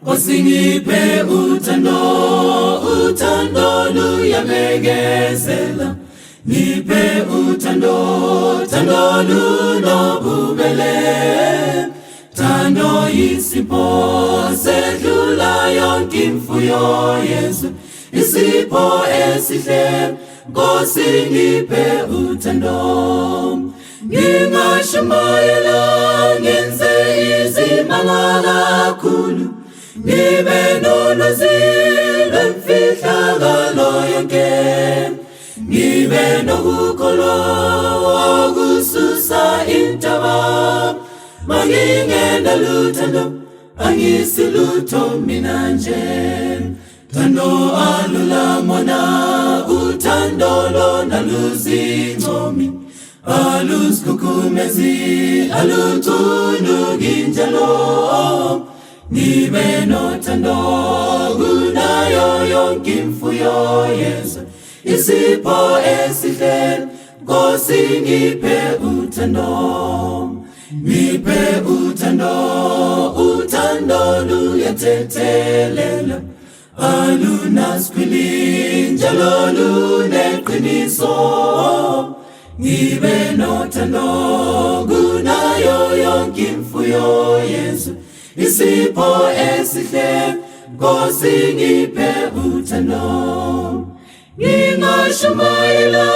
Ngosingiphe uthando luyabekezela. Ngiphe uthando lunobubele. Thando yisipho sedlula yonke imfuyo Yesu. Isipho esihle Nkosi ngiphe uthando. Ngingashumayela ngenze izimanga kakhulu. Ngibe nolwazi lwemfihlakalo yonke. Ngibe nokukholwa okususa intaba. Mangingena luthando angisilutho mina nje. Thando alula mona uthando lona luzincomi. Aluskukumezi alutunuki njalo. Ngibe nothando kunayo yonke imfuyo Yesu. Isipho esihle Nkosi ngiphe uthando. Ngiphe uthando luyathethelela. Alunaskwili njalo luneqiniso. Ngibe nothando kunayo yonke imfuyo Yesu. Isipho esihle Nkosi ngiphe uthando. Ngingashumayela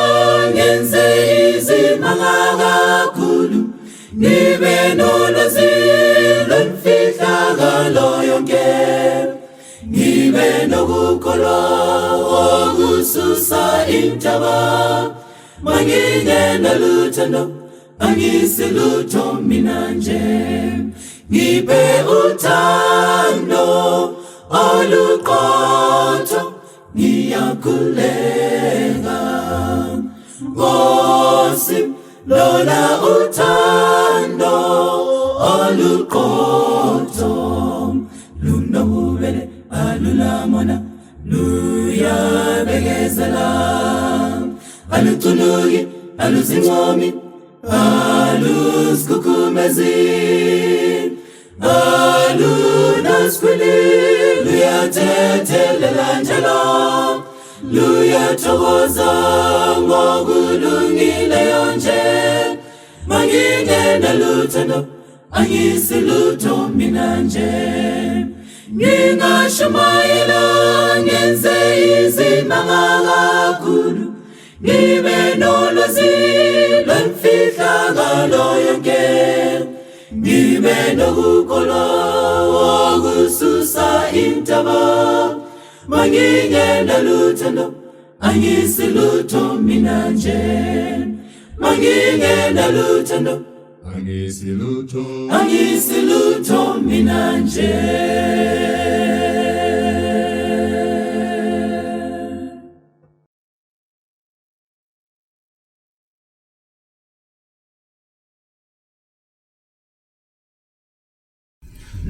ngenze izimanga kakhulu. Ngibe nolwazi lwemfihlakalo yonke. Ngibe nokukholwa okususa intaba. Mangingena luthando angisilutho mina nje. Ngiphe uthando oluqotho ngiyakhuleka. Nkosi lola uthando oluqotho lunobubele alulamona luyabekezela. Alutunuki aluzincomi aluskukumezi. Alunaskwili luyathethelela njalo. Luyathokoza ngokulungileyo nje. Mangingena luthando angisilutho mina nje. Ngingashumayela ngenze izimanga kakhulu. Ngibe nolwazi lwemfihlakalo yonke. Ngibe nokukholwa okususa intaba. Mangingena luthando angisilutho mina nje. Mangingena luthando angisilutho mina nje.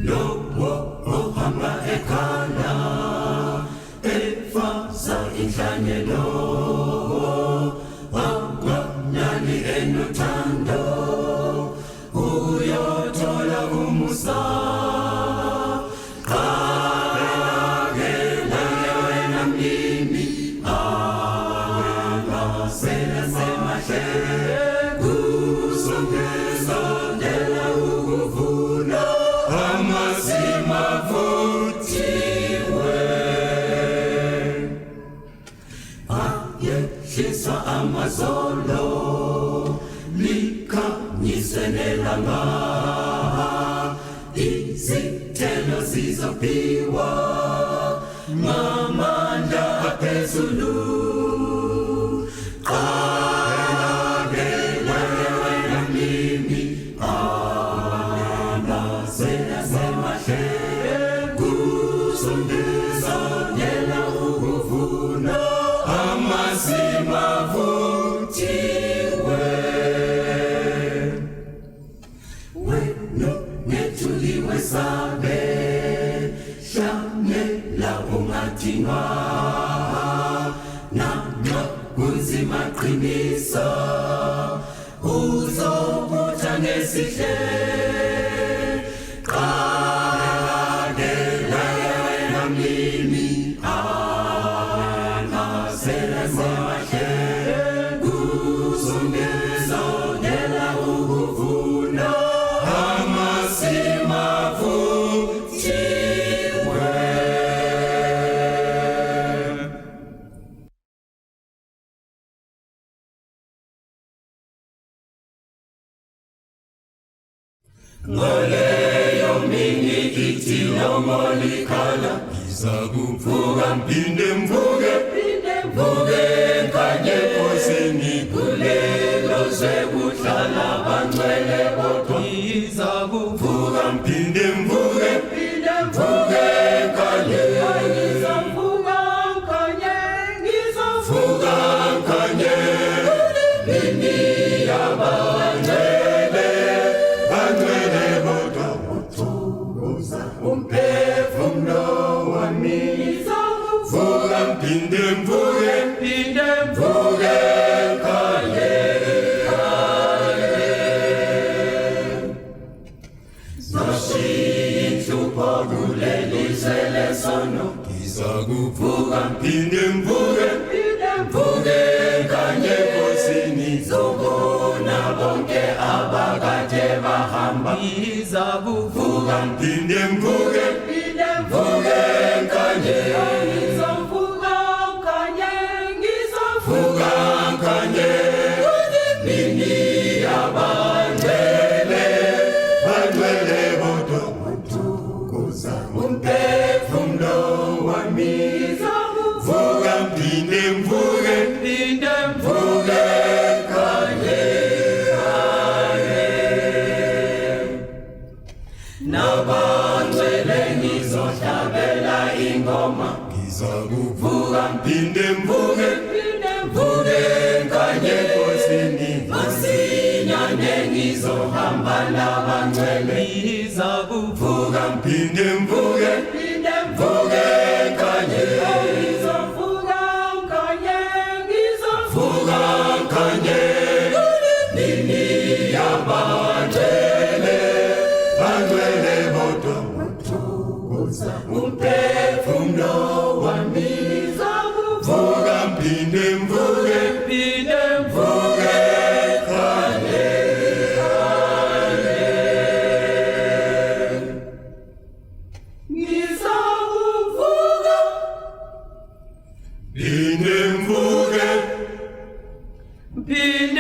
Lowo ohamba ekhala efaza inhlanyelo. Wangwanyani enothando uyothola umusa. Qhela wena mlimi awela semahle kusongeza ndela ukuvuna. Amazima vuthiwe ayehliswa amazolo likhanyise nelanga. Izithelo zizophiwa ngamandla aphezulu. Maqinisa uzokutha ngesihle. Qala mingi itilongolikhala ngizakuvuka mphinde mvuke kanye Nkosini kulelo zekuhlala abangcwele bodwa ngizakuvuka mphinde mvuke kanye ngizavuka kanye nini abangcwele bodwa uthokoza umphefumulo wami vuka mphinde mvuke kanye zashiya inhlupho kuleli selesono ngizakuvuka mphinde mvuke kanye Nkosini zobona bonke abakade bahamba ngizakuvuka mphinde mvuke kanye ngizavuka kanye nini abangcwele bodwa uthokoza umphefumulo wami vuka mphinde mvuke kanye nabangcwele ngizohlabela ingoma ngizakuvuka mphinde mvuke kanye Nkosini masinyane ngizohamba nabangcwele ngizakuvuka mphinde mvuke kanye ngizavuka kanye nini abangcwele bodwa uthokoza umphefumulo wami vuka mphinde mvuke kanye ngizavuka mphinde mvuke kanye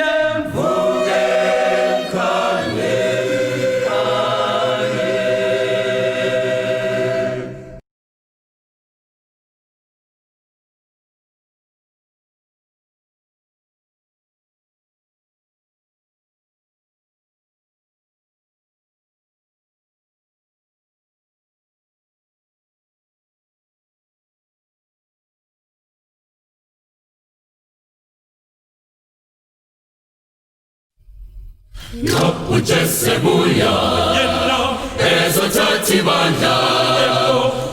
Ujesebuya ezothatha ibandla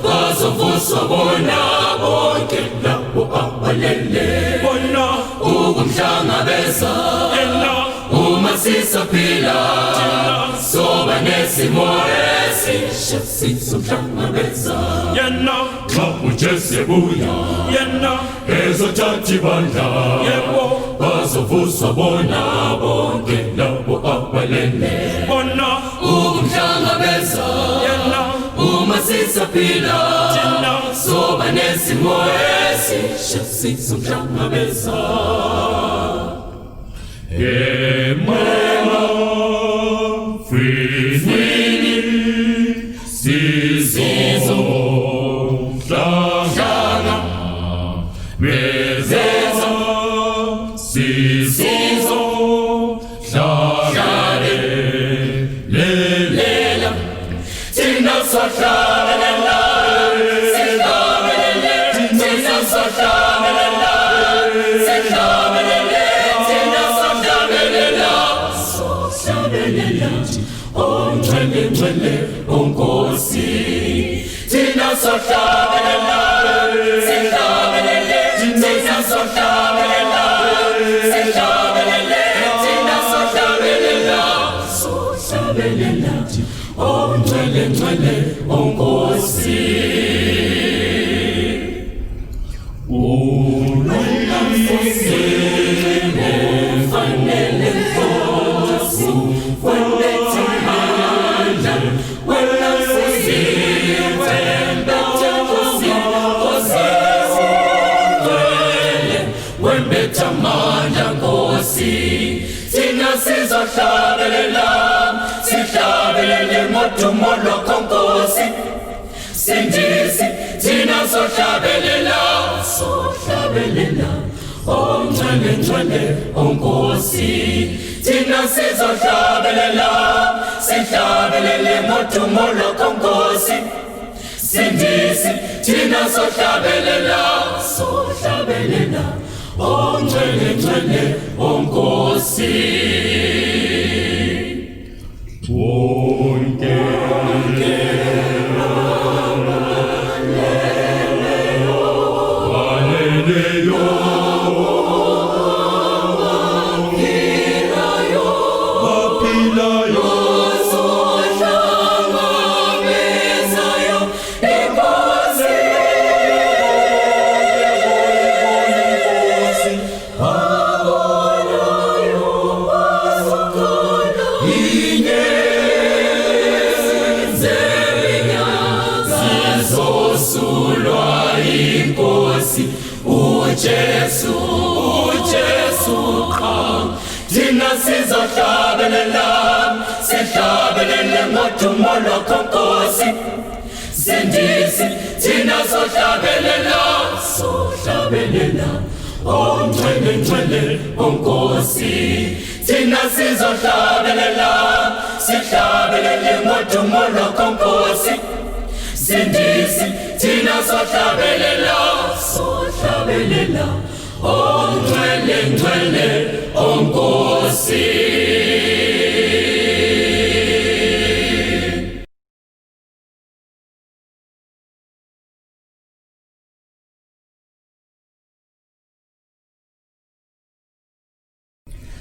bazovuswa bona bonke labo abalele ukumhlangabeza uma sisaphila soba nesimo esisha sizohlangabeza Ujesebuya ezothatha ibandla bazovuswa bona bonke labo abalele ukumhlangabeza uma sisaphila soba nesimo esisha sizohlangabeza Emafini sizohlangana bezeza sizohlangana lelela thina sohlangana Ongcwele onkosi thina sohlabela thina sohlabela ongcwele onkosi sihlabelele modumo lokho ongcwele ngcwele onkosi thina sizohlabelela sihlabelele ngodumo lwakho Nkosi Sindisi thina sohlabelela ongcwele ngcwele onkosi wonke Jesu qha thina sizohlabelela sihlabelele ngodumo lwakho Nkosi Sindisi thina sohlabelela ongcwele ngcwele onkosi thina sizohlabelela sihlabelele ngodumo lwakho Nkosi Sindisi thina sohlabelela ongcwele ngcwele onkosi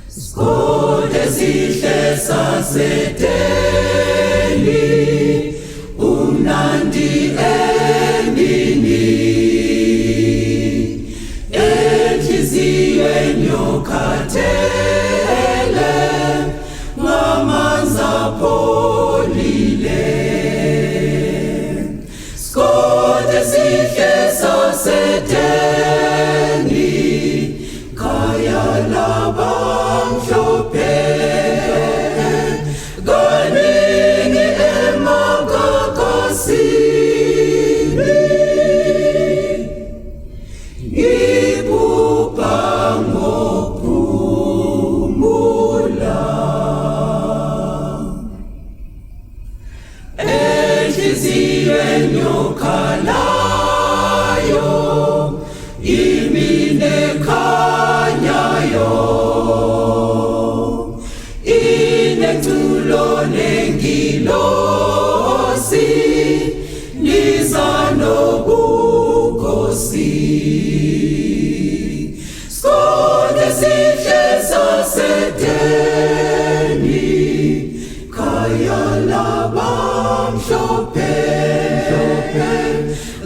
Skole sihle sasedeli unandi emini enhliziyweni yokhathele ngamanzi apholile Skole sihle sasedeli kaya labamhlophe kaningi emagagazini ngibhubha ngokuphumula enhliziyweni yokhalayo imine khanyayo inenculo nengilosi liza nobukhosi Skole sihle sasedeni kaya labamhlophe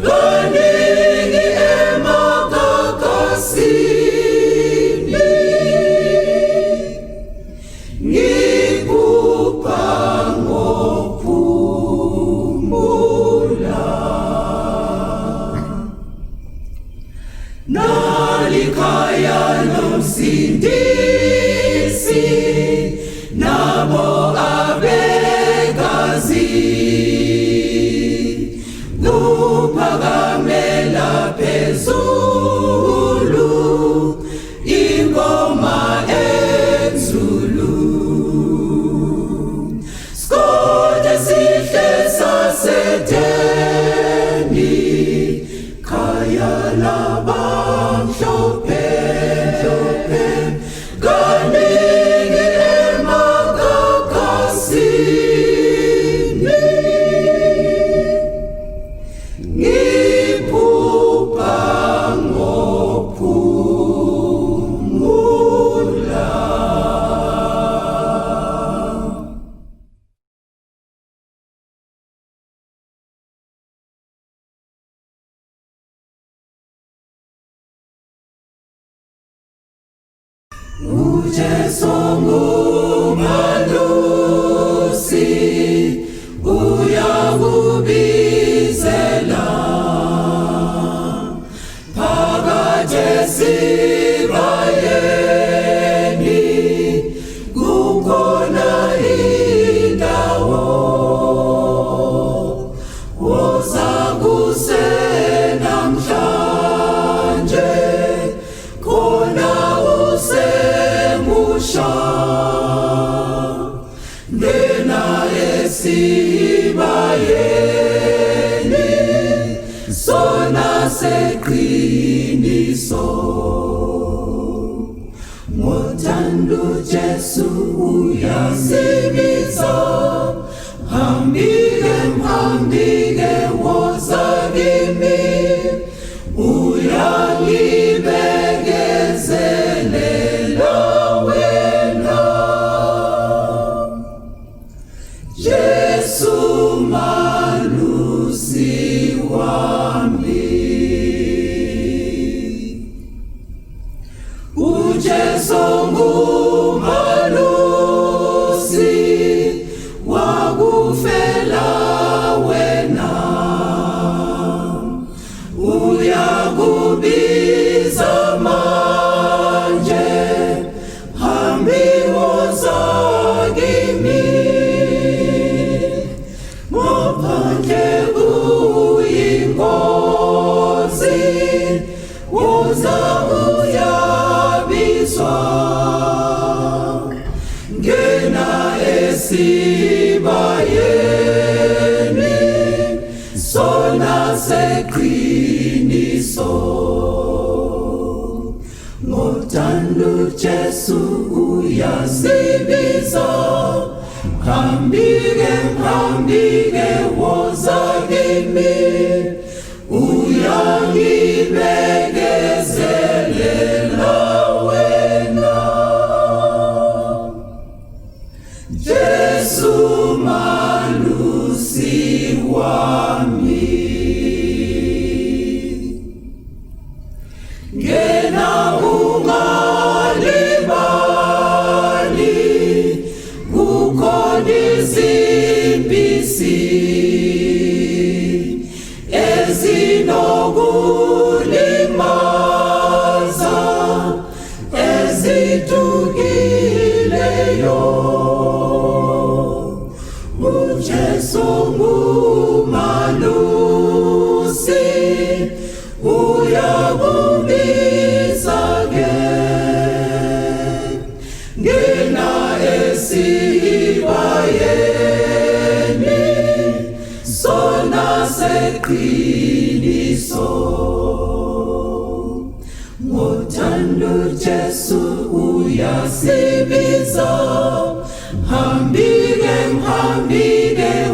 kaningi emagagazini ngibhubha ngokuphumula nalikhaya nomsindisi nabo abekazi kuphakamela phezulu ingoma enzulu Skole sihle sasedeni kaya labamhlophe kaningi emagagazini ngibhubha ngokuphumula uJesu ngumalusi uyakubizela phakathi esibayeni kukhona indawo woza kusenamhlanje khona seqiniso ngothando Jesu uyasibiza hambike woza kimi uyangibekezelela wena Jesu malusi wami uJesu ngumalusi wakufela wena uyakubiza manje hambi woza kimi mophandle uyinkosi woza uyabizwa ngena esibayeni sona seqiniso ngothando Jesu uyasibiza hambike woza kimi uyangibekezelela wena Jesu malusi wami ngena ungalibali kukhona izimpisi ezinokulimaza ezitukileyo uJesu ngumalusi uyakubiza-ke ngena esibayeni sona seqiniso ngothando Jesu uyasibiza hambike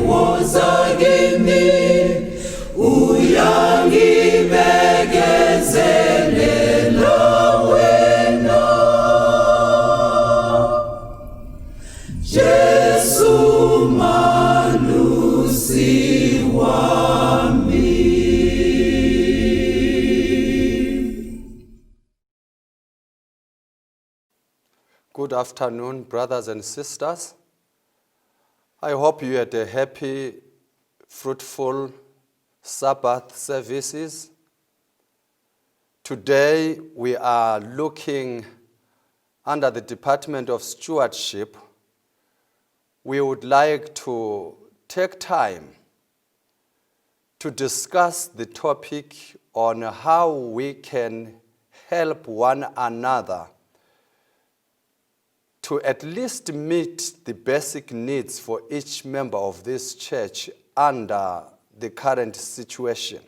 woza kimi uyangibekezelela wena Jesu malusi wami. Good afternoon, brothers and sisters. I hope you had a happy, fruitful Sabbath services. Today we are looking under the Department of Stewardship. We would like to take time to discuss the topic on how we can help one another to at least meet the basic needs for each member of this church under the current situation.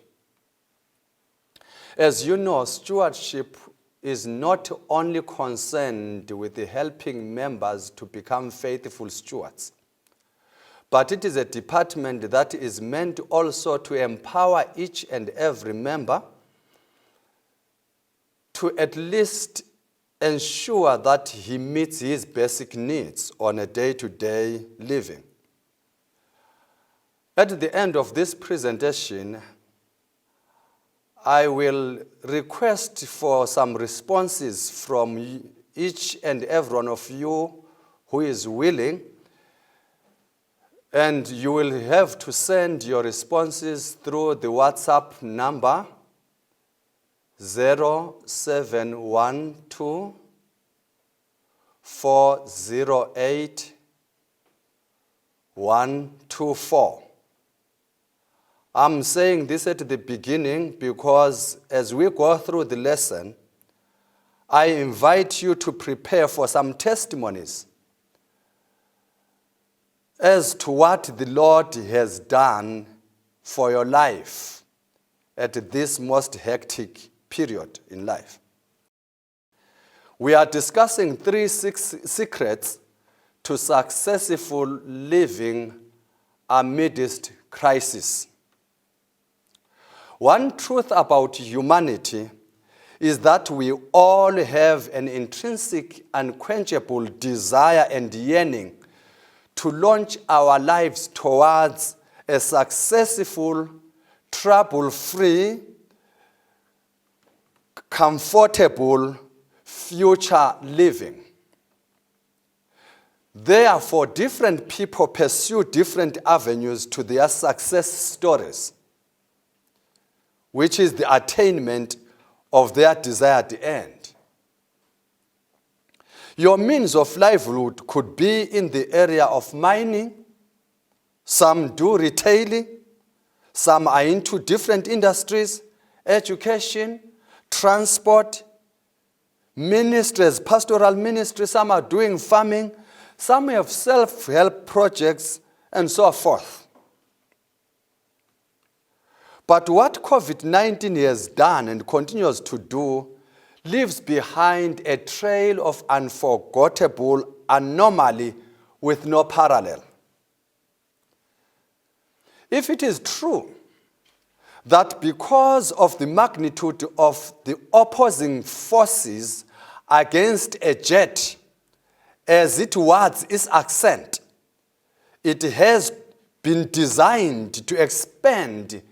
As you know, stewardship is not only concerned with helping members to become faithful stewards, but it is a department that is meant also to empower each and every member to at least ensure that he meets his basic needs on a day-to-day living. At the end of this presentation, I will request for some responses from each and every one of you who is willing, and you will have to send your responses through the WhatsApp number 0712 408 124. I'm saying this at the beginning because as we go through the lesson, I invite you to prepare for some testimonies as to what the Lord has done for your life at this most hectic period in life. We are discussing 3 secrets to successful living amidst crisis. One truth about humanity is that we all have an intrinsic, unquenchable desire and yearning to launch our lives towards a successful, trouble-free, comfortable future living. Therefore, different people pursue different avenues to their success stories, which is the attainment of their desired end. Your means of livelihood could be in the area of mining. Some do retailing. Some are into different industries, education, transport, ministries, pastoral ministry. Some are doing farming. Some have self-help projects and so forth. But what COVID-19 has done and continues to do leaves behind a trail of unforgettable anomaly with no parallel. If it is true that because of the magnitude of the opposing forces against a jet, as it was its ascent, it has been designed to expend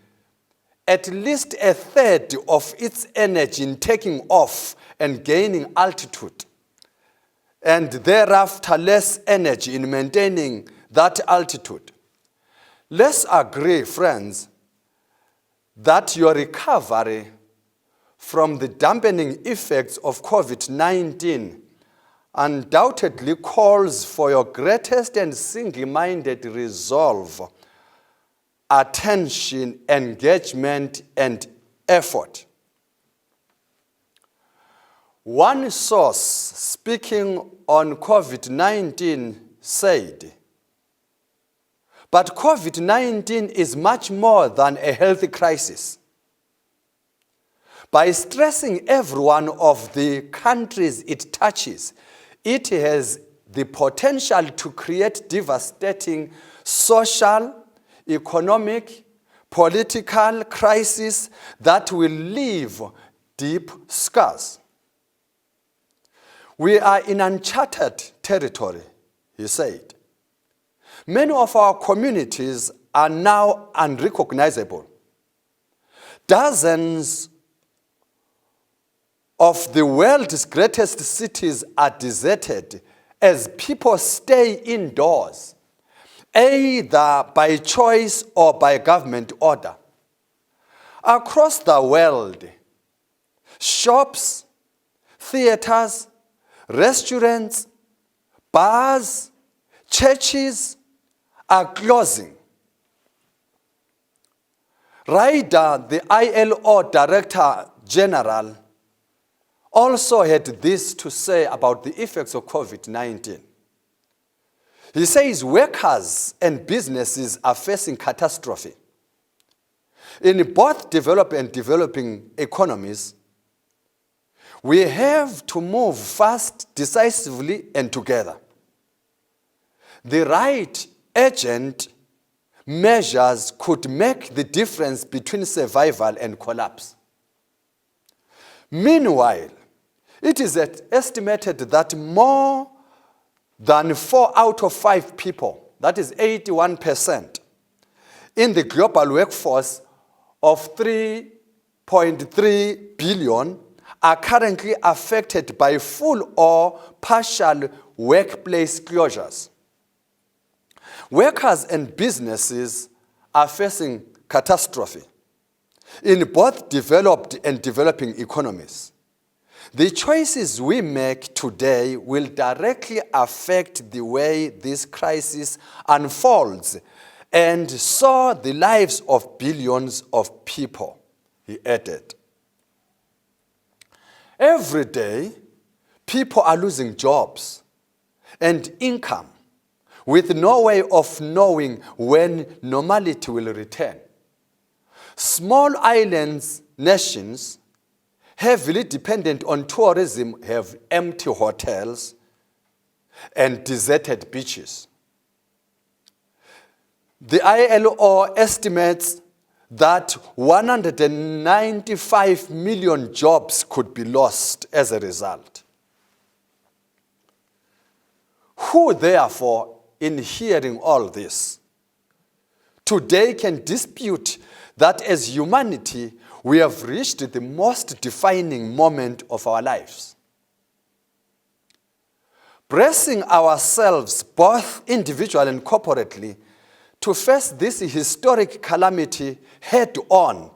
at least a third of its energy in taking off and gaining altitude, and thereafter less energy in maintaining that altitude. Let's agree, friends, that your recovery from the dampening effects of COVID-19 undoubtedly calls for your greatest and single-minded resolve, attention, engagement, and effort. One source speaking on COVID-19 said, "But COVID-19 is much more than a health crisis. By stressing every one of the countries it touches, it has the potential to create devastating social, economic, political crisis that will leave deep scars." We are in uncharted territory, he said. Many of our communities are now unrecognizable. Dozens of the world's greatest cities are deserted as people stay indoors, either by choice or by government order. Across the world, shops, theaters, restaurants, bars, churches are closing. Ryder, the ILO Director General, also had this to say about the effects of COVID-19. He says workers and businesses are facing catastrophe. In both developed and developing economies, we have to move fast, decisively, and together. The right urgent measures could make the difference between survival and collapse. Meanwhile, it is estimated that more than 4 out of 5 people, that is 81%, in the global workforce of 3.3 billion are currently affected by full or partial workplace closures. Workers and businesses are facing catastrophe in both developed and developing economies. The choices we make today will directly affect the way this crisis unfolds and so the lives of billions of people, he added. Every day, people are losing jobs and income with no way of knowing when normality will return. Small islands, nations, heavily dependent on tourism, have empty hotels and deserted beaches. The ILO estimates that 195 million jobs could be lost as a result. Who, therefore, in hearing all this, today can dispute that as humanity, we have reached the most defining moment of our lives? Bracing ourselves, both individually and corporately, to face this historic calamity head on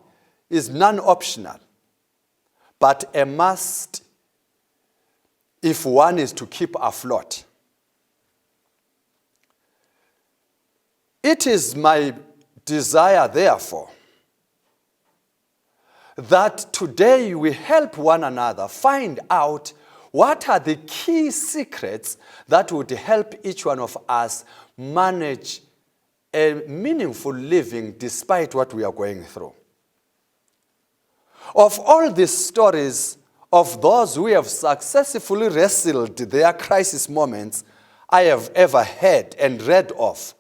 is non-optional, but a must if one is to keep afloat. It is my desire, therefore, that today we help one another find out what are the key secrets that would help each one of us manage a meaningful living despite what we are going through. Of all these stories of those who have successfully wrestled their crisis moments I have ever heard and read of,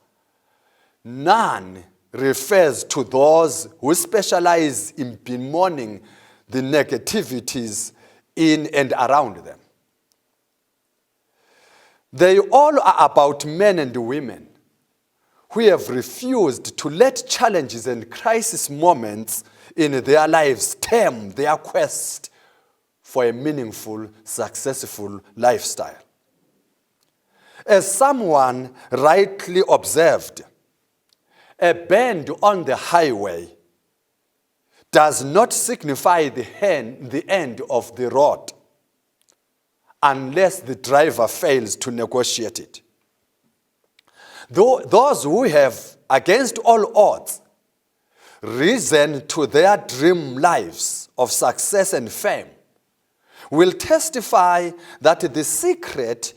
none refers to those who specialize in bemoaning the negativities in and around them. They all are about men and women who have refused to let challenges and crisis moments in their lives stem their quest for a meaningful, successful lifestyle. As someone rightly observed, a bend on the highway does not signify the end of the road unless the driver fails to negotiate it. Those who have, against all odds, risen to their dream lives of success and fame will testify that the secret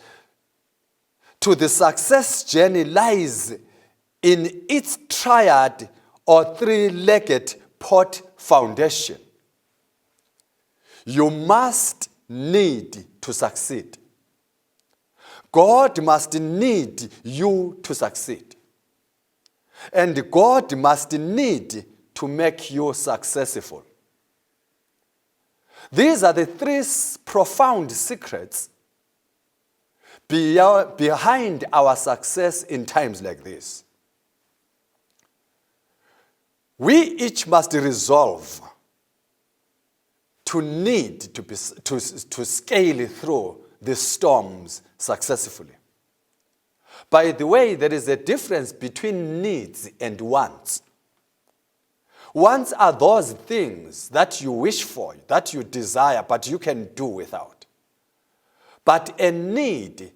to the success journey lies in its triad or three-legged pot foundation. You must need to succeed. God must need you to succeed. And God must need to make you successful. These are the three profound secrets behind our success in times like this. We each must resolve to need to scale through the storms successfully. By the way, there is a difference between needs and wants. Wants are those things that you wish for, that you desire, but you can do without. But a need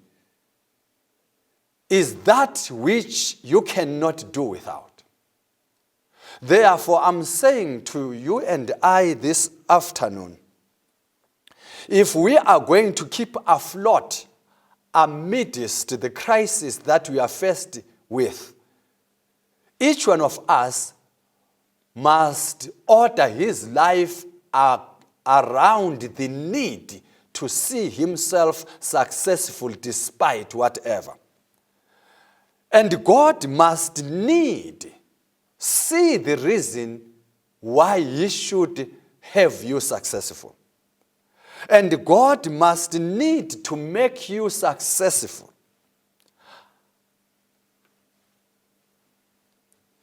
is that which you cannot do without. Therefore, I'm saying to you and I this afternoon, if we are going to keep afloat amidst the crisis that we are faced with, each one of us must order his life around the need to see himself successful despite whatever. And God must see the reason why he should have you successful. And God must need to make you successful.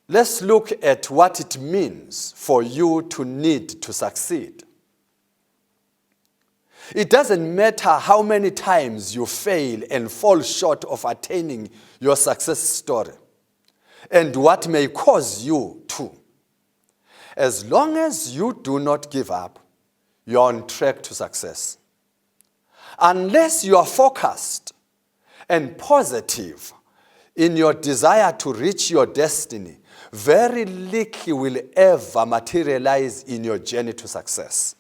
Let's look at what it means for you to need to succeed. It doesn't matter how many times you fail and fall short of attaining your success story, and what may cause you to. As long as you do not give up, you're on track to success. Unless you are focused and positive in your desire to reach your destiny, very little will ever materialize in your journey to success.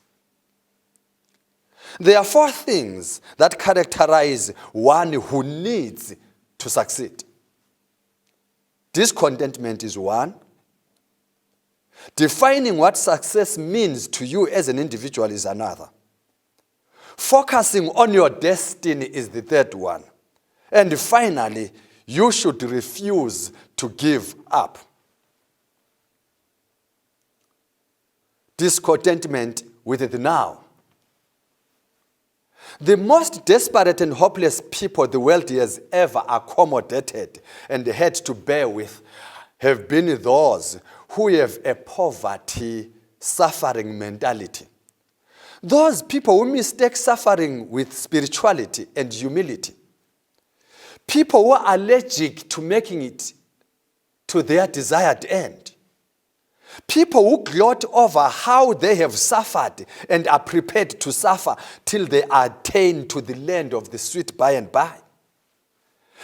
There are four things that characterize one who needs to succeed. Discontentment is one. Defining what success means to you as an individual is another. Focusing on your destiny is the third one. And finally, you should refuse to give up. Discontentment with the now. The most desperate and hopeless people the world has ever accommodated and had to bear with have been those who have a poverty-suffering mentality. Those people who mistake suffering with spirituality and humility. People who are allergic to making it to their desired end. People who gloat over how they have suffered and are prepared to suffer till they attain to the land of the sweet by and by.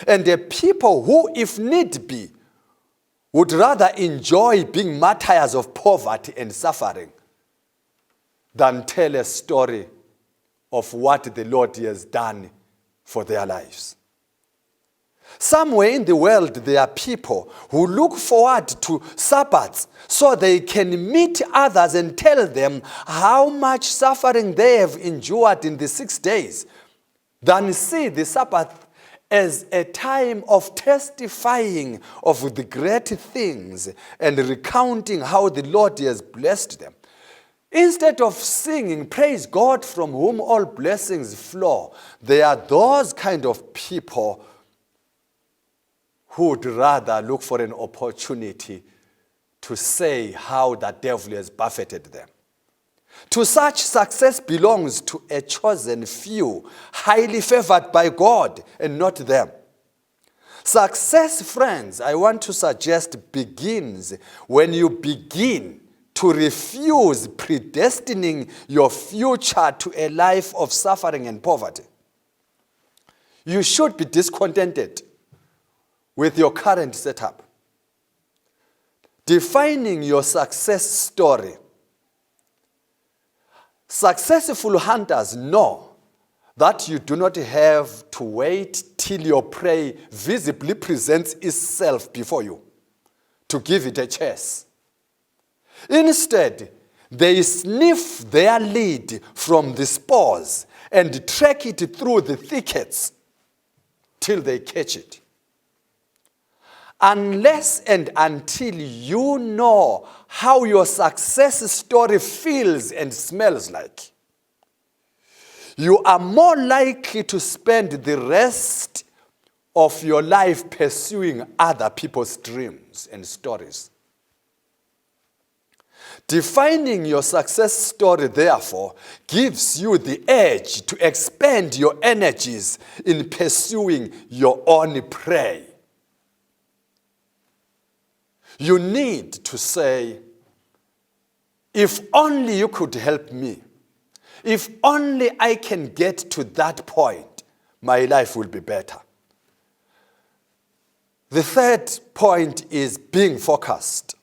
And the people who, if need be, would rather enjoy being martyrs of poverty and suffering than tell a story of what the Lord has done for their lives. Somewhere in the world, there are people who look forward to Sabbaths so they can meet others and tell them how much suffering they have endured in the 6 days, than see the Sabbath as a time of testifying of the great things and recounting how the Lord has blessed them. Instead of singing, praise God from whom all blessings flow, there are those kind of people who would rather look for an opportunity to say how the devil has buffeted them. To such, success belongs to a chosen few, highly favored by God and not them. Success, friends, I want to suggest, begins when you begin to refuse predestining your future to a life of suffering and poverty. You should be discontented with your current setup. Defining your success story. Successful hunters know that you do not have to wait till your prey visibly presents itself before you to give it a chase. Instead, they sniff their lead from the spores and track it through the thickets till they catch it. Unless and until you know how your success story feels and smells like, you are more likely to spend the rest of your life pursuing other people's dreams and stories. Defining your success story, therefore, gives you the edge to expend your energies in pursuing your own prey. You need to say, if only you could help me, if only I can get to that point, my life will be better. The third point is being focused.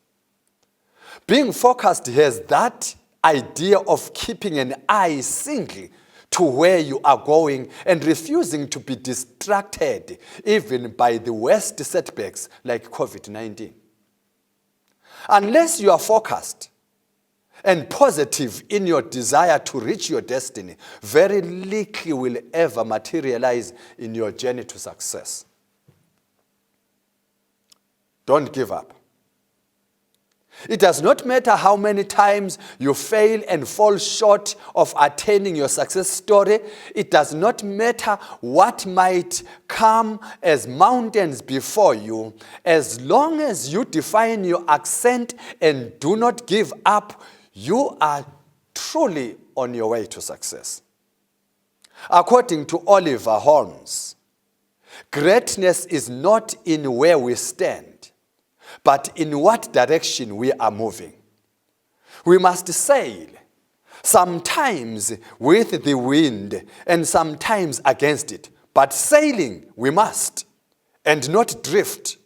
Being focused has that idea of keeping an eye single to where you are going and refusing to be distracted even by the worst setbacks like COVID-19. Unless you are focused and positive in your desire to reach your destiny, very little will ever materialize in your journey to success. Don't give up. It does not matter how many times you fail and fall short of attaining your success story. It does not matter what might come as mountains before you. As long as you define your accent and do not give up, you are truly on your way to success. According to Oliver Holmes, greatness is not in where we stand, but in what direction we are moving. We must sail, sometimes with the wind and sometimes against it. But sailing we must, and not drift,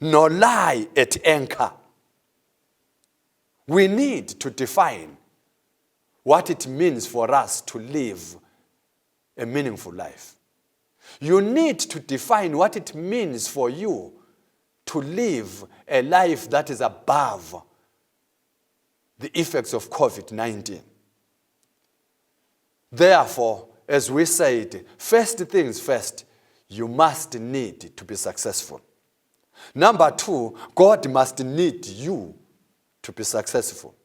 nor lie at anchor. We need to define what it means for us to live a meaningful life. You need to define what it means for you to live a life that is above the effects of COVID-19. Therefore, as we said, first things first, you must need to be successful. Number two, God must need you to be successful.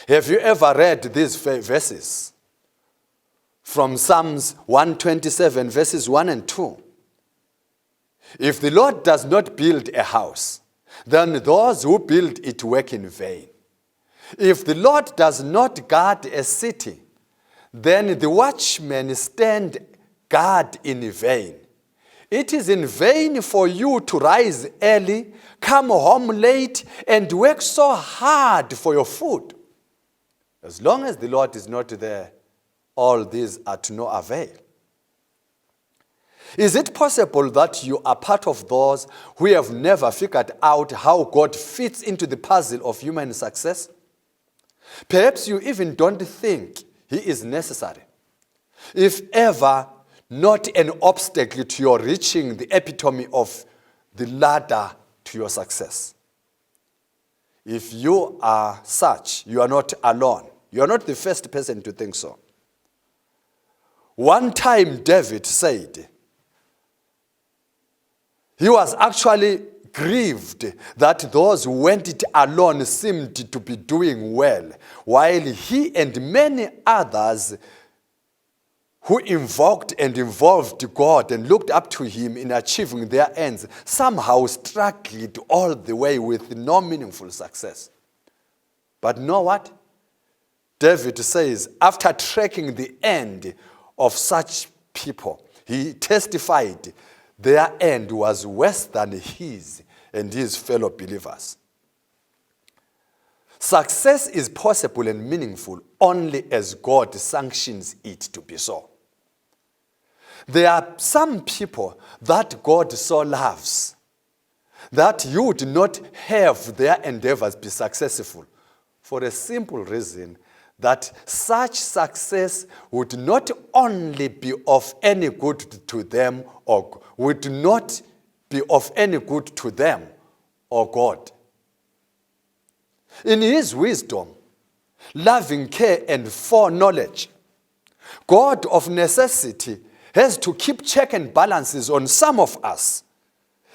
Have you ever read these verses from Psalms 127, verses 1 and 2? If the Lord does not build a house, then those who build it work in vain. If the Lord does not guard a city, then the watchmen stand guard in vain. It is in vain for you to rise early, come home late, and work so hard for your food. As long as the Lord is not there, all these are to no avail. Is it possible that you are part of those who have never figured out how God fits into the puzzle of human success? Perhaps you even don't think He is necessary. If ever, not an obstacle to your reaching the epitome of the ladder to your success. If you are such, you are not alone. You are not the first person to think so. One time David said, he was actually grieved that those who went it alone seemed to be doing well, while he and many others who invoked and involved God and looked up to Him in achieving their ends somehow struggled all the way with no meaningful success. But know what? David says, after tracking the end of such people, he testified their end was worse than his and his fellow believers. Success is possible and meaningful only as God sanctions it to be so. There are some people that God so loves that you would not have their endeavors be successful for a simple reason that such success would not only be of any good to them or would not be of any good to them or God. In His wisdom, loving care, and foreknowledge, God of necessity has to keep check and balances on some of us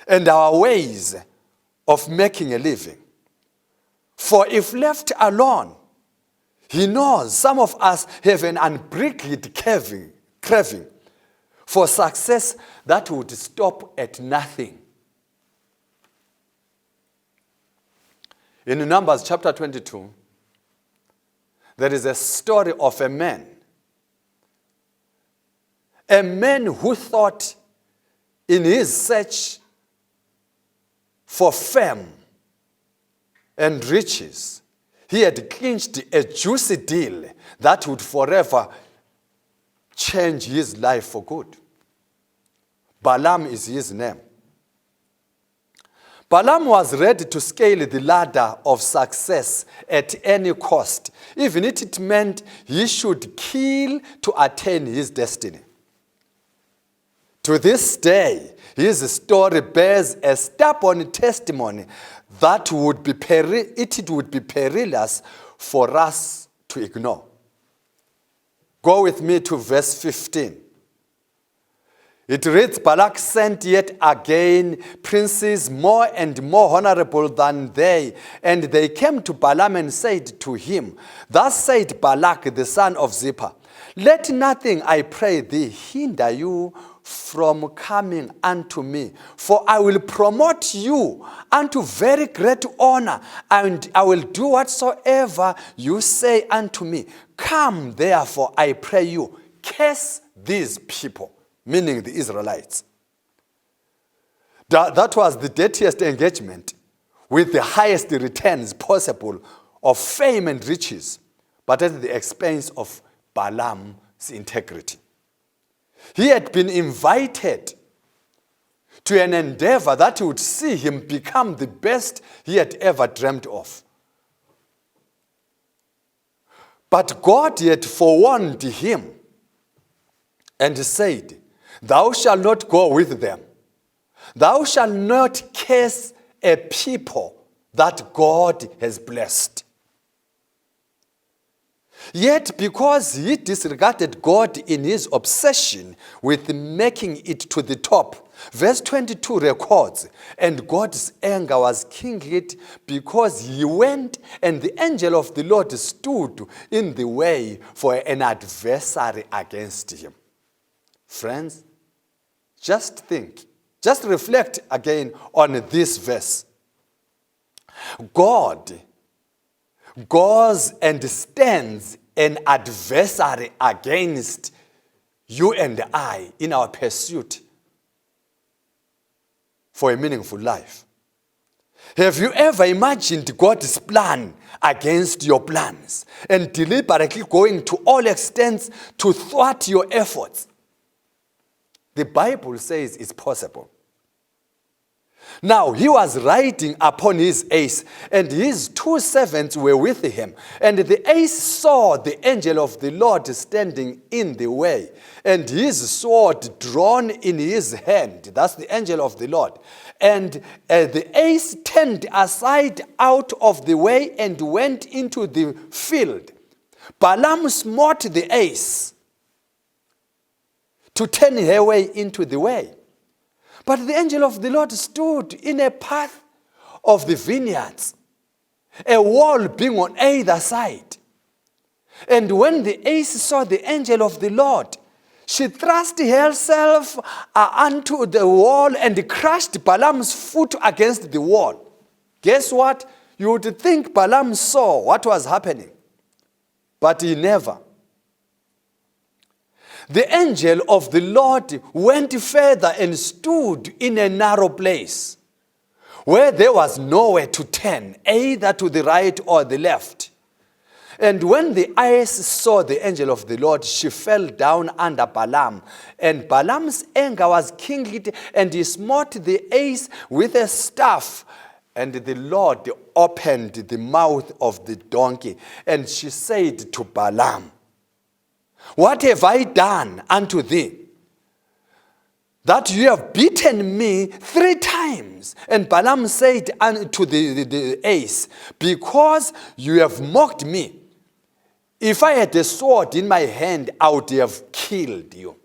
and our ways of making a living. For if left alone, He knows some of us have an unbridled craving for success that would stop at nothing. In Numbers chapter 22, there is a story of a man who thought in his search for fame and riches, he had clinched a juicy deal that would forever change his life for good. Balaam is his name. Balaam was ready to scale the ladder of success at any cost, even if it meant he should kill to attain his destiny. To this day, his story bears a stubborn testimony that would be perilous for us to ignore. Go with me to verse 15. It reads, Balak sent yet again princes more and more honorable than they, and they came to Balaam and said to him, Thus said Balak the son of Zippor, Let nothing, I pray thee, hinder you from coming unto me, for I will promote you unto very great honor, and I will do whatsoever you say unto me. Come, therefore, I pray you, curse these people, meaning the Israelites. That was the dirtiest engagement with the highest returns possible of fame and riches, but at the expense of Balaam's integrity. He had been invited to an endeavor that would see him become the best he had ever dreamt of. But God had forewarned him and said, Thou shalt not go with them. Thou shalt not curse a people that God has blessed. Yet because he disregarded God in his obsession with making it to the top, verse 22 records, and God's anger was kindled because he went and the angel of the Lord stood in the way for an adversary against him. Friends, just think, just reflect again on this verse. God goes and stands an adversary against you and I in our pursuit for a meaningful life. Have you ever imagined God's plan against your plans and deliberately going to all extents to thwart your efforts? The Bible says it's possible. Now, he was riding upon his ass, and his two servants were with him. And the ass saw the angel of the Lord standing in the way, and his sword drawn in his hand. That's the angel of the Lord. And the ass turned aside out of the way and went into the field. Balaam smote the ass to turn her way into the way. But the angel of the Lord stood in a path of the vineyards, a wall being on either side. And when the ass saw the angel of the Lord, she thrust herself onto the wall and crushed Balaam's foot against the wall. Guess what? You would think Balaam saw what was happening, but he never. The angel of the Lord went further and stood in a narrow place where there was nowhere to turn, either to the right or the left. And when the ass saw the angel of the Lord, she fell down under Balaam. And Balaam's anger was kindled, and he smote the ass with a staff. And the Lord opened the mouth of the donkey, and she said to Balaam, "What have I done unto thee, that you have beaten me 3 times? And Balaam said unto the ass, "Because you have mocked me. If I had a sword in my hand, I would have killed you."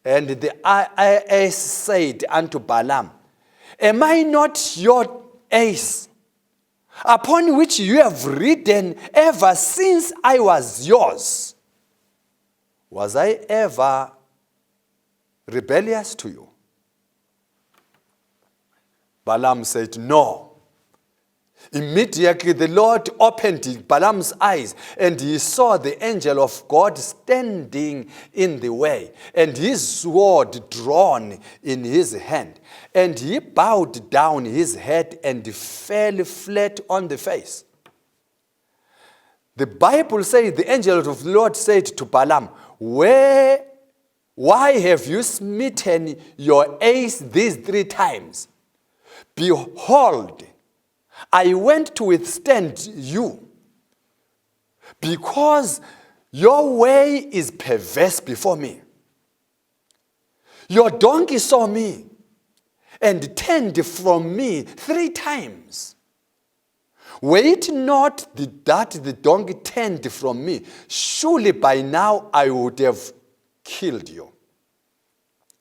And the ass said unto Balaam, "Am I not your ass, upon which you have ridden ever since I was yours? Was I ever rebellious to you?" Balaam said, "No." Immediately the Lord opened Balaam's eyes, and he saw the angel of God standing in the way, and his sword drawn in his hand. And he bowed down his head and fell flat on the face. The Bible says the angel of the Lord said to Balaam, "Why have you smitten your ass these 3 times? Behold, I went to withstand you, because your way is perverse before me. Your donkey saw me and turned from me 3 times. Wait not that the donkey turned from me. Surely by now I would have killed you."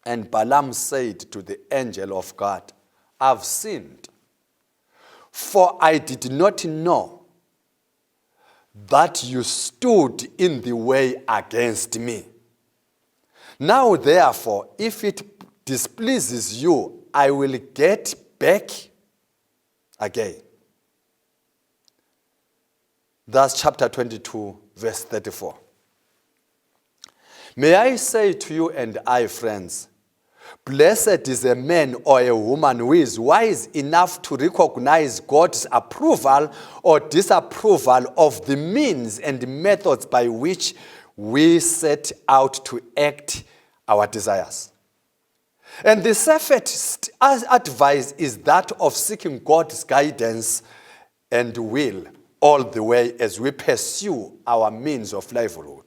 And Balaam said to the angel of God, "I've sinned, for I did not know that you stood in the way against me. Now therefore, if it displeases you, I will get back again." That's chapter 22, verse 34. May I say to you and I, friends, blessed is a man or a woman who is wise enough to recognize God's approval or disapproval of the means and methods by which we set out to act our desires. And the safest advice is that of seeking God's guidance and will all the way as we pursue our means of livelihood.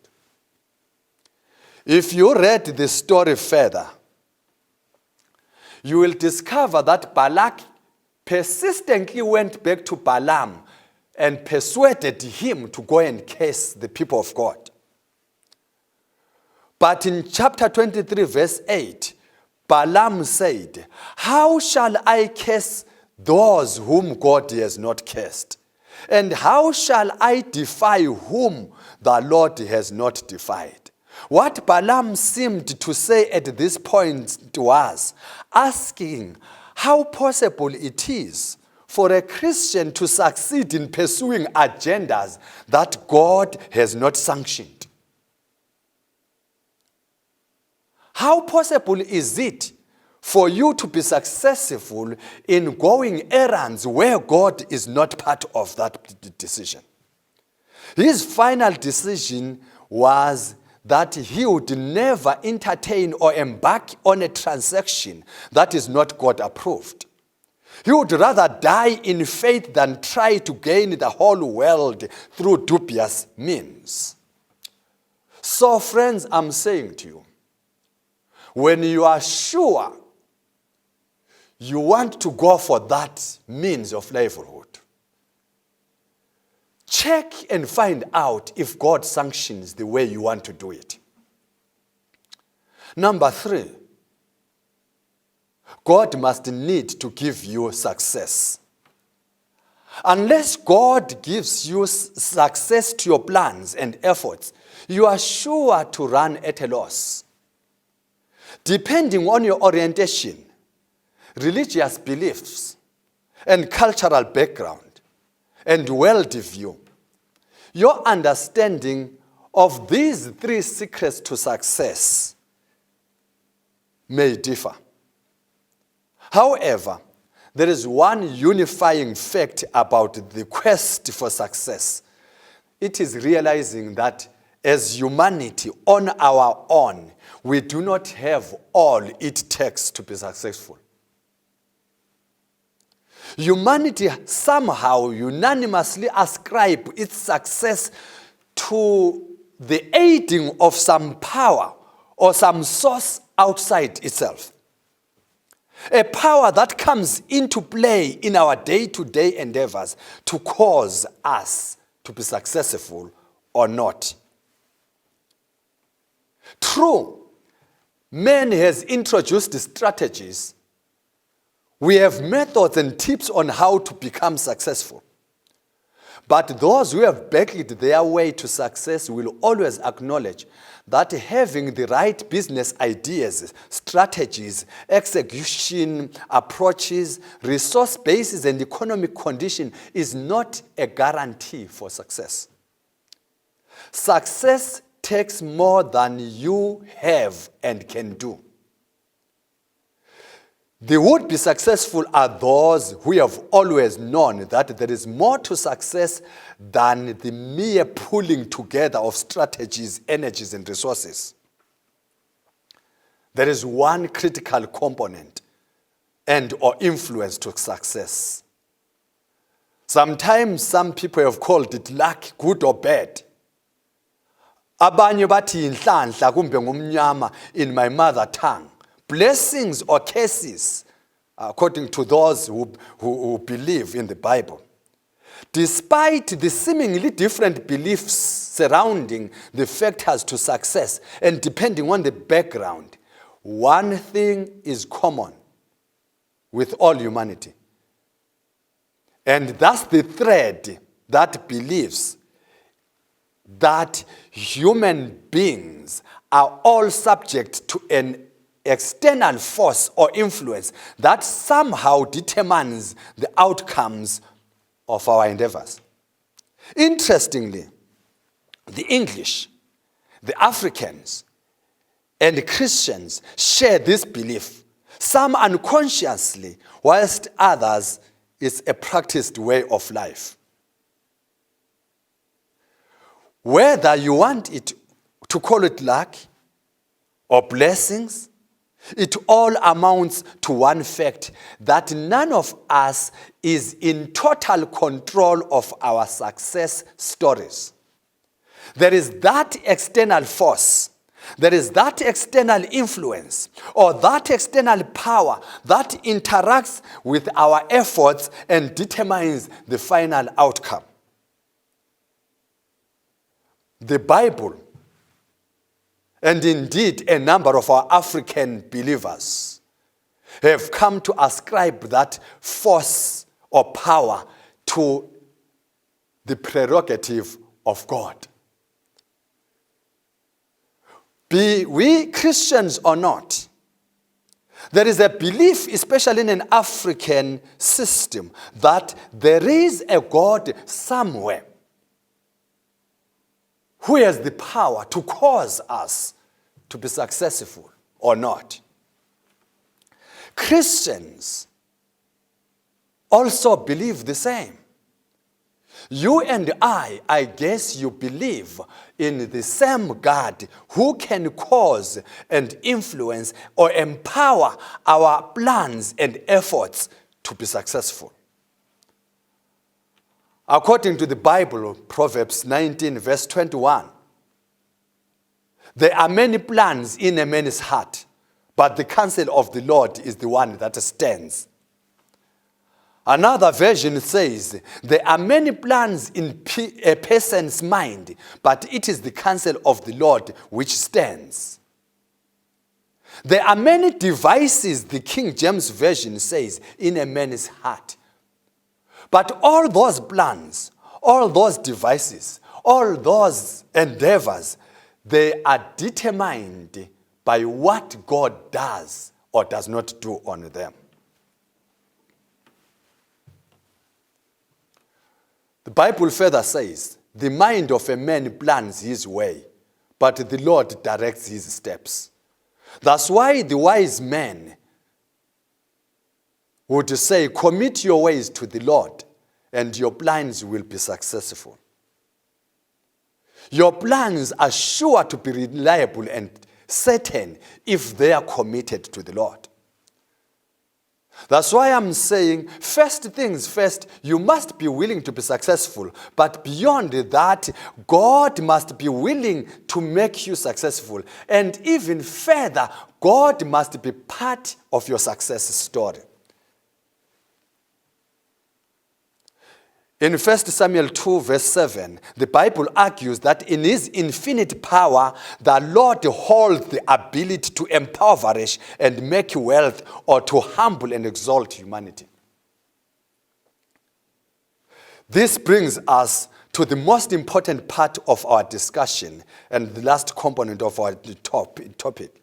If you read the story further, you will discover that Balak persistently went back to Balaam and persuaded him to go and curse the people of God. But in chapter 23, verse 8, Balaam said, "How shall I curse those whom God has not cursed? And how shall I defy whom the Lord has not defied?" What Balaam seemed to say at this point was asking how possible it is for a Christian to succeed in pursuing agendas that God has not sanctioned. How possible is it for you to be successful in going errands where God is not part of that decision? His final decision was that he would never entertain or embark on a transaction that is not God approved. He would rather die in faith than try to gain the whole world through dubious means. So friends, I'm saying to you, when you are sure you want to go for that means of livelihood, check and find out if God sanctions the way you want to do it. Number 3, God must need to give you success. Unless God gives you success to your plans and efforts, you are sure to run at a loss. Depending on your orientation, religious beliefs, and cultural background, and worldview, your understanding of these 3 secrets to success may differ. However, there is one unifying fact about the quest for success. It is realizing that as humanity on our own, we do not have all it takes to be successful. Humanity somehow unanimously ascribes its success to the aiding of some power or some source outside itself. A power that comes into play in our day-to-day endeavors to cause us to be successful or not. True, man has introduced strategies. We have methods and tips on how to become successful. But those who have backed their way to success will always acknowledge that having the right business ideas, strategies, execution approaches, resource bases, and economic condition is not a guarantee for success. Success takes more than you have and can do. The would-be successful are those who have always known that there is more to success than the mere pulling together of strategies, energies, and resources. There is one critical component and or influence to success. Sometimes some people have called it luck, good or bad. Abanye bathi inhlanhla kumbe ngumnyama in my mother tongue. Blessings or curses, according to those who believe in the Bible. Despite the seemingly different beliefs surrounding the factors to success and depending on the background, one thing is common with all humanity. And that's the thread that believes that human beings are all subject to an external force or influence that somehow determines the outcomes of our endeavors. Interestingly, the English, the Africans, and the Christians share this belief, some unconsciously, whilst others is a practiced way of life. Whether you want it to call it luck or blessings, it all amounts to one fact, that none of us is in total control of our success stories. There is that external force, there is that external influence, or that external power that interacts with our efforts and determines the final outcome. the Bible, and indeed a number of our African believers have come to ascribe that force or power to the prerogative of God. Be we Christians or not, there is a belief, especially in an African system, that there is a God somewhere who has the power to cause us to be successful or not. Christians also believe the same. You and I guess you believe in the same God who can cause and influence or empower our plans and efforts to be successful. According to the Bible, Proverbs 19, verse 21, there are many plans in a man's heart, but the counsel of the Lord is the one that stands. Another version says, there are many plans in a person's mind, but it is the counsel of the Lord which stands. There are many devices, the King James Version says, in a man's heart. But all those plans, all those devices, all those endeavors, they are determined by what God does or does not do on them. The Bible further says, the mind of a man plans his way, but the Lord directs his steps. That's why the wise man would say, commit your ways to the Lord, and your plans will be successful. Your plans are sure to be reliable and certain if they are committed to the Lord. That's why I'm saying, first things first, you must be willing to be successful. But beyond that, God must be willing to make you successful. And even further, God must be part of your success story. In 1 Samuel 2, verse 7, the Bible argues that in his infinite power, the Lord holds the ability to impoverish and make wealth or to humble and exalt humanity. This brings us to the most important part of our discussion and the last component of our topic,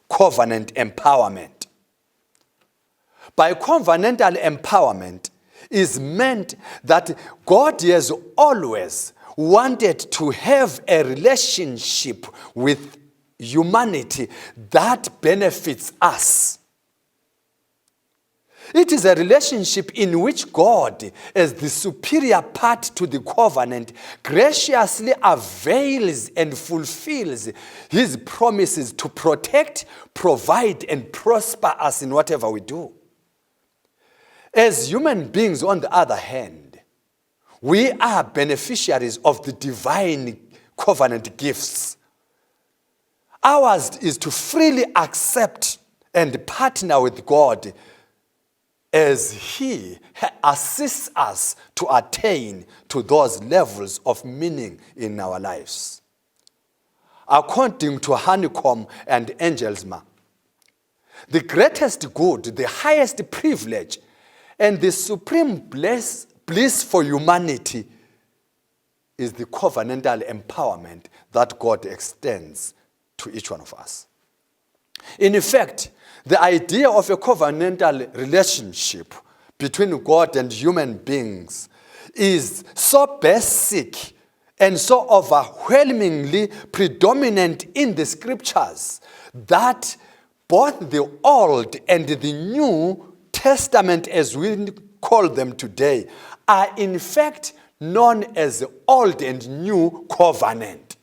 covenant empowerment. By covenantal empowerment, is meant that God has always wanted to have a relationship with humanity that benefits us. It is a relationship in which God, as the superior part to the covenant, graciously avails and fulfills his promises to protect, provide, and prosper us in whatever we do. As human beings, on the other hand, we are beneficiaries of the divine covenant gifts. Ours is to freely accept and partner with God as he assists us to attain to those levels of meaning in our lives. According to Honeycomb and Engelsma, the greatest good, the highest privilege, and the supreme bliss for humanity is the covenantal empowerment that God extends to each one of us. In fact, the idea of a covenantal relationship between God and human beings is so basic and so overwhelmingly predominant in the scriptures that both the Old and the New Testament, as we call them today, are in fact known as the Old and New Covenant,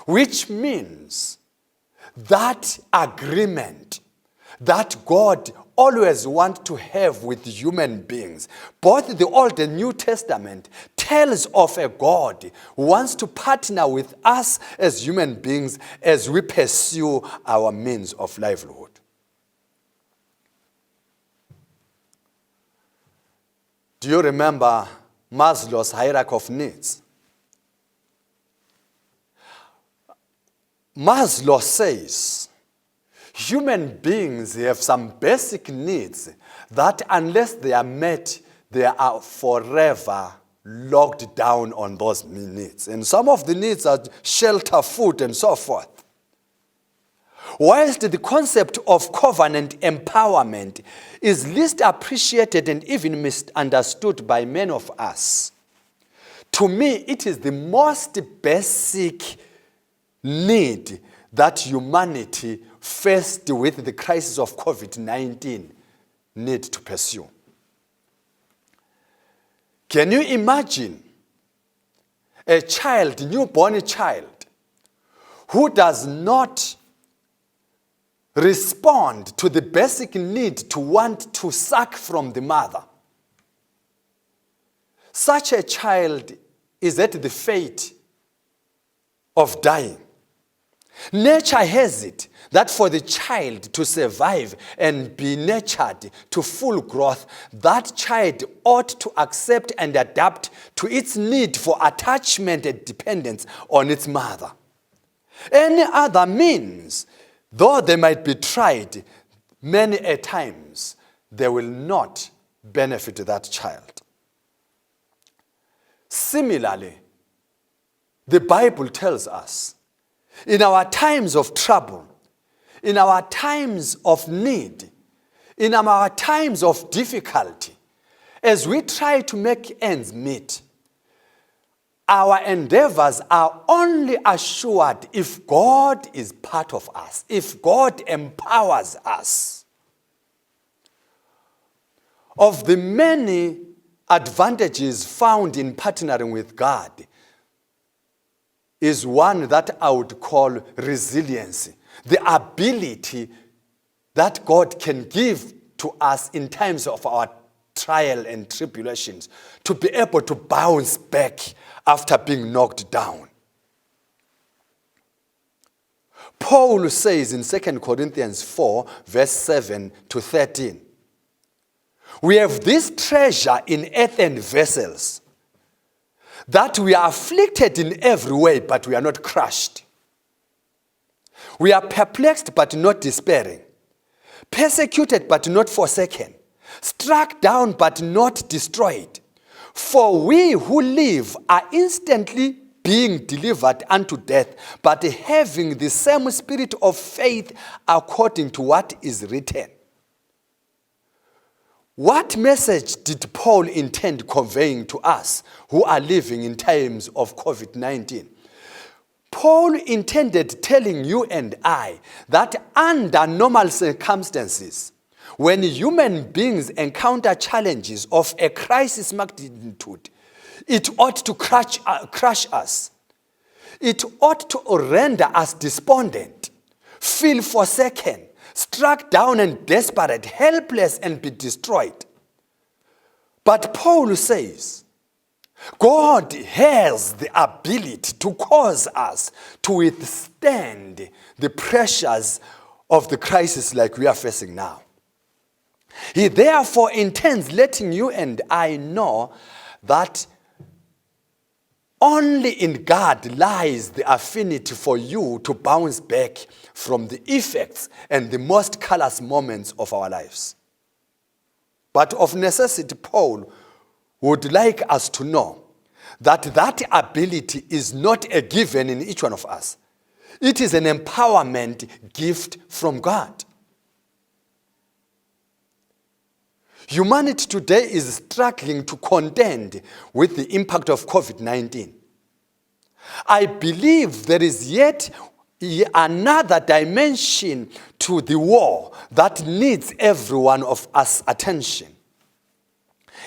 which means that agreement that God always wants to have with human beings. Both the Old and New Testament tells of a God who wants to partner with us as human beings as we pursue our means of livelihood. Do you remember Maslow's hierarchy of needs? Maslow says human beings have some basic needs that unless they are met, they are forever locked down on those needs. And some of the needs are shelter, food, and so forth. Whilst the concept of covenant empowerment is least appreciated and even misunderstood by many of us, to me it is the most basic need that humanity faced with the crisis of COVID-19 need to pursue. Can you imagine a child, newborn child, who does not respond to the basic need to want to suck from the mother? Such a child is at the fate of dying. Nature has it that for the child to survive and be nurtured to full growth, that child ought to accept and adapt to its need for attachment and dependence on its mother. Any other means, though they might be tried many a times, they will not benefit that child. Similarly, the Bible tells us, in our times of trouble, in our times of need, in our times of difficulty, as we try to make ends meet, our endeavors are only assured if God is part of us, if God empowers us. Of the many advantages found in partnering with God is one that I would call resiliency, the ability that God can give to us in times of our trial and tribulations, to be able to bounce back after being knocked down. Paul says in 2 Corinthians 4, verse 7 to 13, we have this treasure in earthen vessels, that we are afflicted in every way, but we are not crushed. We are perplexed, but not despairing. Persecuted, but not forsaken. Struck down, but not destroyed. For we who live are instantly being delivered unto death, but having the same spirit of faith according to what is written. What message did Paul intend conveying to us who are living in times of COVID-19? Paul intended telling you and I that under normal circumstances, when human beings encounter challenges of a crisis magnitude, it ought to crush us. It ought to render us despondent, feel forsaken, struck down and desperate, helpless and be destroyed. But Paul says, God has the ability to cause us to withstand the pressures of the crisis like we are facing now. He therefore intends letting you and I know that only in God lies the affinity for you to bounce back from the effects and the most callous moments of our lives. But of necessity, Paul would like us to know that that ability is not a given in each one of us. It is an empowerment gift from God. Humanity today is struggling to contend with the impact of COVID-19. I believe there is yet another dimension to the war that needs every one of us attention.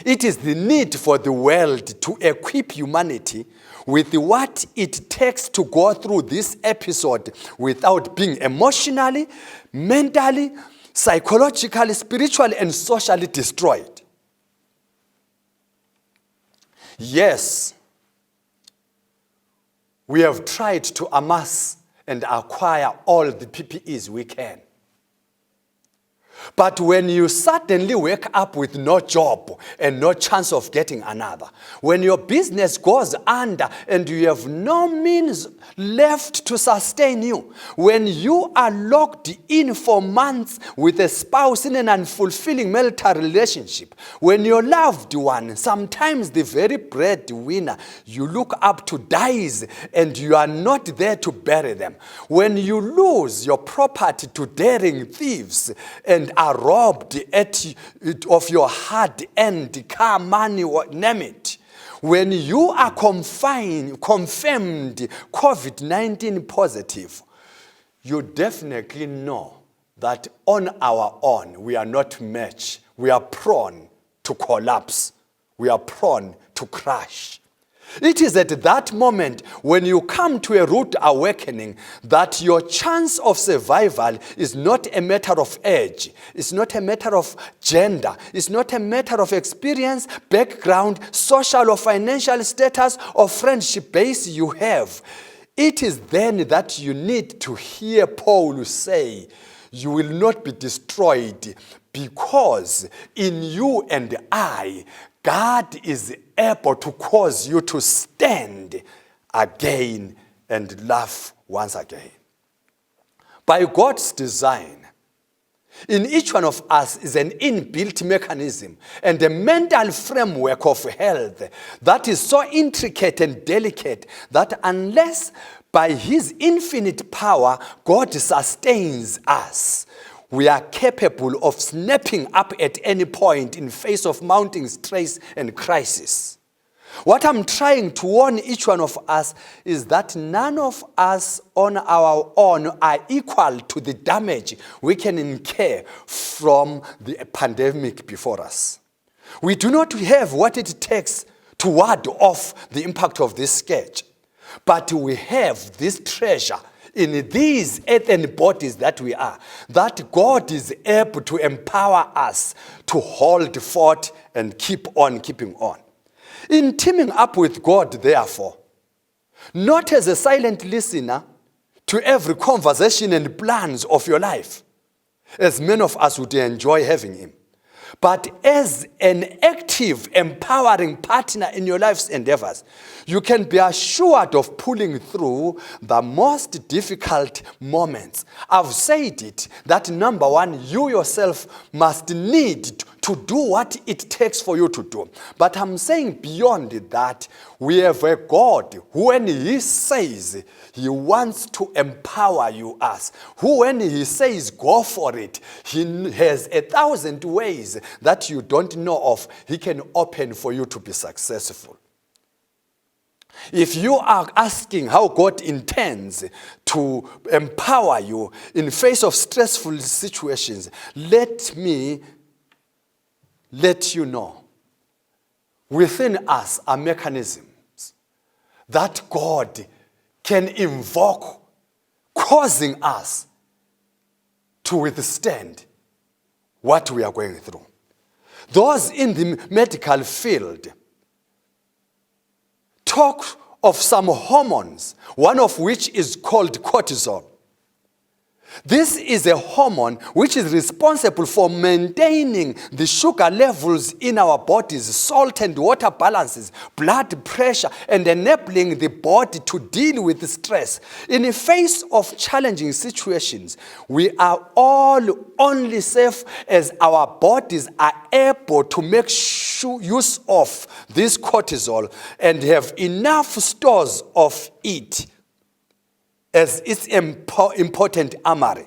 It is the need for the world to equip humanity with what it takes to go through this episode without being emotionally, mentally, psychologically, spiritually, and socially destroyed. Yes, we have tried to amass and acquire all the PPEs we can. But when you suddenly wake up with no job and no chance of getting another, when your business goes under and you have no means left to sustain you, when you are locked in for months with a spouse in an unfulfilling marital relationship, when your loved one, sometimes the very breadwinner you look up to, dies and you are not there to bury them, when you lose your property to daring thieves and are robbed of your hard-earned car money, name it. When you are confirmed COVID-19 positive, you definitely know that on our own, we are not matched. We are prone to collapse. We are prone to crash. It is at that moment when you come to a rude awakening that your chance of survival is not a matter of age, it's not a matter of gender, it's not a matter of experience, background, social or financial status or friendship base you have. It is then that you need to hear Paul say, you will not be destroyed because in you and I, God is able to cause you to stand again and laugh once again. By God's design, in each one of us is an inbuilt mechanism and a mental framework of health that is so intricate and delicate that unless by His infinite power God sustains us, we are capable of snapping up at any point in face of mounting stress and crisis. What I'm trying to warn each one of us is that none of us on our own are equal to the damage we can incur from the pandemic before us. We do not have what it takes to ward off the impact of this scourge, but we have this treasure in these earthen bodies that we are, that God is able to empower us to hold forth and keep on keeping on. In teaming up with God, therefore, not as a silent listener to every conversation and plans of your life, as many of us would enjoy having Him, but as an active, empowering partner in your life's endeavors, you can be assured of pulling through the most difficult moments. I've said it, that number one, you yourself must need to do what it takes for you to do. But I'm saying beyond that, we have a God who, when He says He wants to empower us, who when He says go for it, He has 1,000 ways that you don't know of He can open for you to be successful. If you are asking how God intends to empower you in face of stressful situations, let me let you know, within us are mechanisms that God can invoke, causing us to withstand what we are going through. Those in the medical field talk of some hormones, one of which is called cortisol. This is a hormone which is responsible for maintaining the sugar levels in our bodies, salt and water balances, blood pressure, and enabling the body to deal with stress. In the face of challenging situations, we are all only safe as our bodies are able to make use of this cortisol and have enough stores of it as its important armory.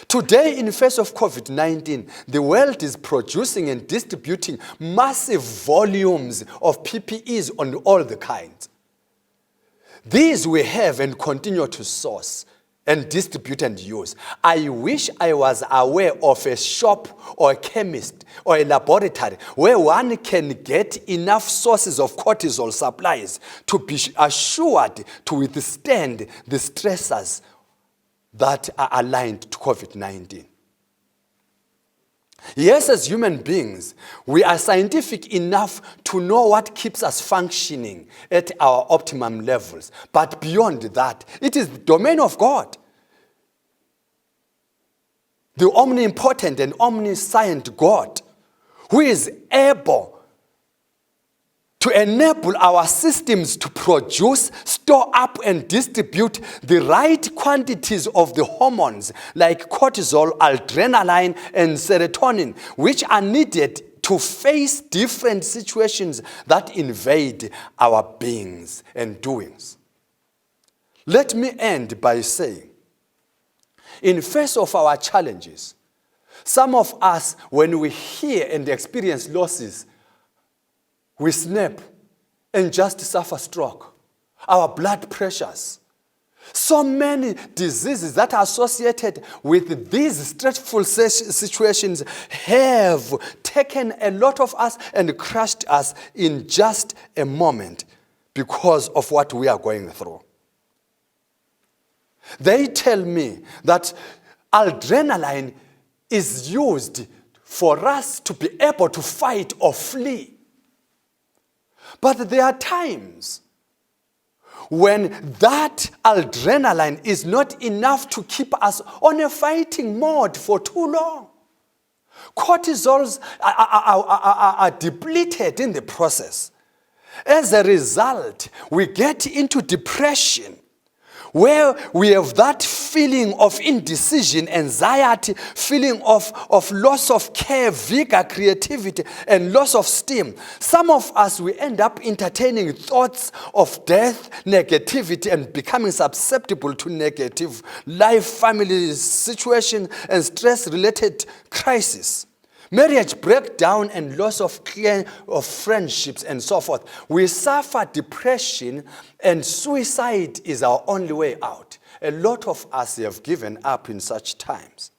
Today, in the face of COVID-19, the world is producing and distributing massive volumes of PPEs on all the kinds. These we have and continue to source and distribute and use. I wish I was aware of a shop or a chemist or a laboratory where one can get enough sources of cortisol supplies to be assured to withstand the stressors that are aligned to COVID-19. Yes, as human beings, we are scientific enough to know what keeps us functioning at our optimum levels. But beyond that, it is the domain of God. the omnipotent and omniscient God, who is able to enable our systems to produce, store up, and distribute the right quantities of the hormones like cortisol, adrenaline, and serotonin, which are needed to face different situations that invade our beings and doings. Let me end by saying, in face of our challenges, some of us, when we hear and experience losses, we snap and just suffer stroke, our blood pressures. So many diseases that are associated with these stressful situations have taken a lot of us and crushed us in just a moment because of what we are going through. They tell me that adrenaline is used for us to be able to fight or flee. But there are times when that adrenaline is not enough to keep us on a fighting mode for too long. Cortisols are depleted in the process. As a result, we get into depression, where we have that feeling of indecision, anxiety, feeling of loss of care, vigor, creativity, and loss of steam. Some of us, we end up entertaining thoughts of death, negativity, and becoming susceptible to negative life, family situation, and stress-related crisis. Marriage breakdown and loss of friendships and so forth. We suffer depression, and suicide is our only way out. A lot of us have given up in such times.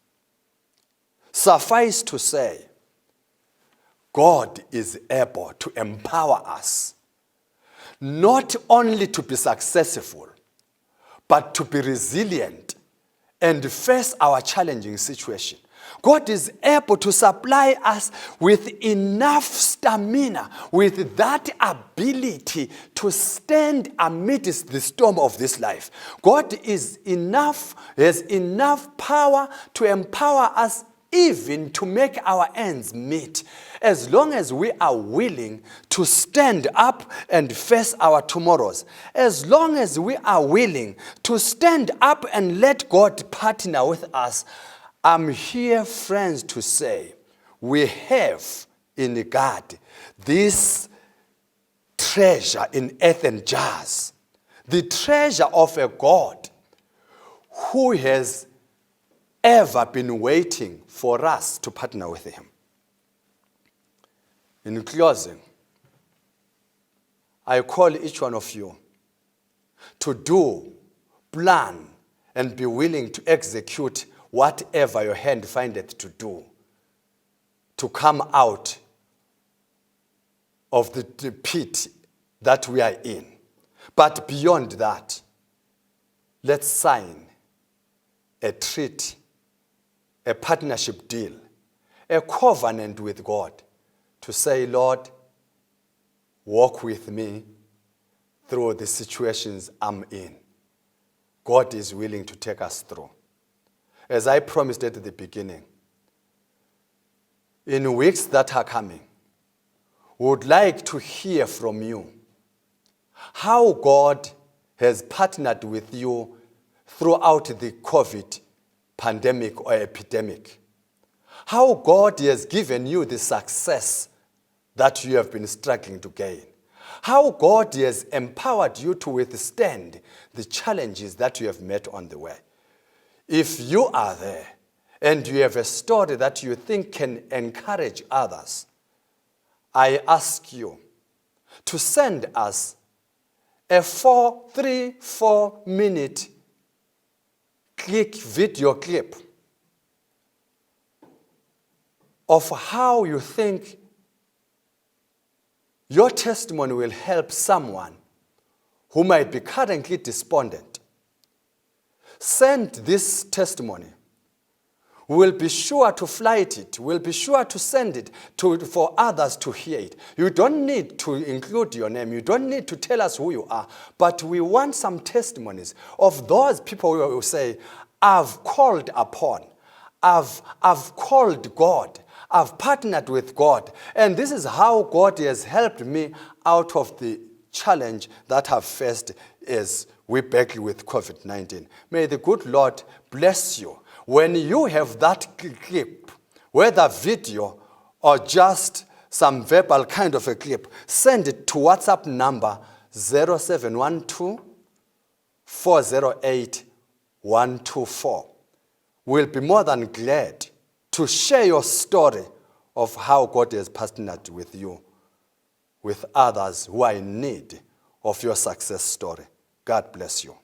Suffice to say, God is able to empower us not only to be successful, but to be resilient and face our challenging situation. God is able to supply us with enough stamina, with that ability to stand amidst the storm of this life. God has enough power to empower us even to make our ends meet, as long as we are willing to stand up and face our tomorrows, as long as we are willing to stand up and let God partner with us. I'm here, friends, to say we have in God this treasure in earthen jars, the treasure of a God who has ever been waiting for us to partner with him. In closing, I call each one of you to do, plan, and be willing to execute whatever your hand findeth to do, to come out of the pit that we are in. But beyond that, let's sign a treaty, a partnership deal, a covenant with God to say, Lord, walk with me through the situations I'm in. God is willing to take us through. As I promised at the beginning, in weeks that are coming, we would like to hear from you how God has partnered with you throughout the COVID pandemic or epidemic. How God has given you the success that you have been struggling to gain. How God has empowered you to withstand the challenges that you have met on the way. If you are there and you have a story that you think can encourage others, I ask you to send us a 3-4 minute video clip of how you think your testimony will help someone who might be currently despondent. Send this testimony. We'll be sure to flight it. We'll be sure to send it for others to hear it. You don't need to include your name. You don't need to tell us who you are. But we want some testimonies of those people who will say, I've called upon, I've called God. I've partnered with God. And this is how God has helped me out of the challenge that I've faced as we battle with COVID-19. May the good Lord bless you. When you have that clip, whether video or just some verbal kind of a clip, send it to WhatsApp number 0712 408 124. We'll be more than glad to share your story of how God has partnered with you, with others who are in need of your success story. God bless you.